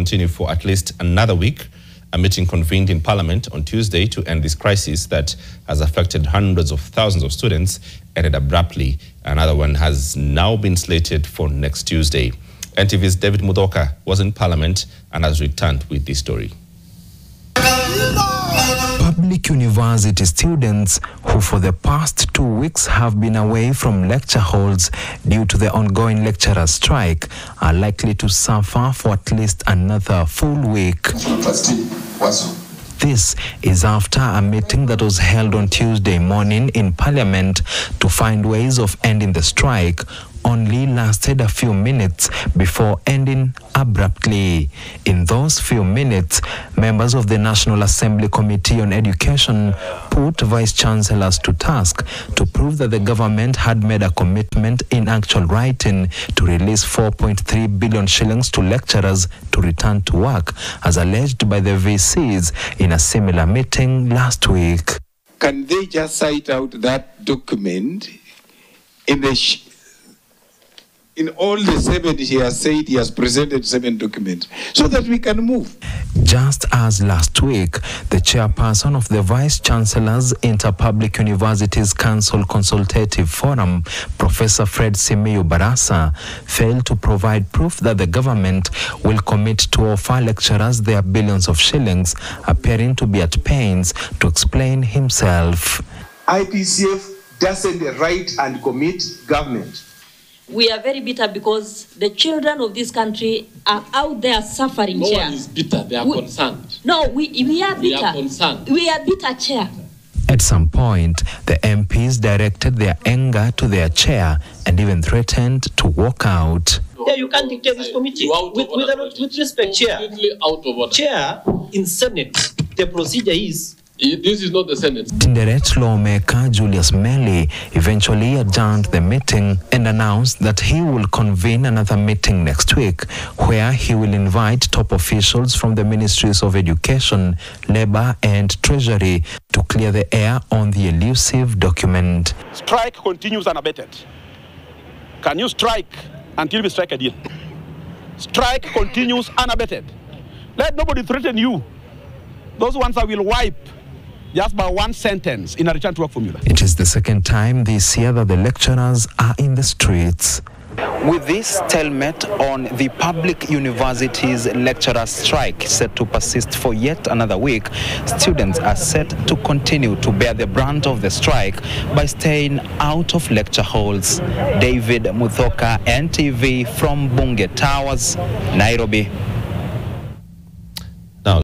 continue for at least another week. A meeting convened in Parliament on Tuesday to end this crisis that has affected hundreds of thousands of students ended abruptly. Another one has now been slated for next Tuesday. NTV's David Muthoka was in Parliament and has returned with this story. Public university students who for the past 2 weeks have been away from lecture halls due to the ongoing lecturer strike are likely to suffer for at least another full week. This is after a meeting that was held on Tuesday morning in Parliament to find ways of ending the strike only lasted a few minutes before ending abruptly. In those few minutes, members of the National Assembly Committee on Education put vice-chancellors to task to prove that the government had made a commitment in actual writing to release 4.3 billion shillings to lecturers to return to work, as alleged by the VCs in a similar meeting last week. Can they just cite out that document in all the 7 he has said he has presented 7 documents so that we can move. Just as last week, the chairperson of the Vice-Chancellor's Interpublic Universities Council Consultative Forum, Professor Fred Simiyu Barasa, failed to provide proof that the government will commit to offer lecturers their billions of shillings, appearing to be at pains to explain himself. IPCF doesn't write and commit government. We are very bitter because the children of this country are out there suffering. No Chair. one is bitter, they are concerned. No, we are bitter. We are concerned. We are bitter, Chair. At some point, the MPs directed their anger to their chair and even threatened to walk out. Yeah, you can't dictate this committee. With respect, Chair. Out of order. Chair, in Senate, the procedure is... This is not the Senate. Tinderet lawmaker Julius Meli eventually adjourned the meeting and announced that he will convene another meeting next week, where he will invite top officials from the Ministries of Education, Labour and Treasury to clear the air on the elusive document. Strike continues unabated. Can you strike until we strike a deal? Strike continues unabated. Let nobody threaten you. Those ones I will wipe just by one sentence in a return to work formula. It is the second time this year that the lecturers are in the streets. With this stalemate on the public universities lecturer strike set to persist for yet another week, students are set to continue to bear the brunt of the strike by staying out of lecture halls. David Muthoka, NTV from Bunge Towers, Nairobi.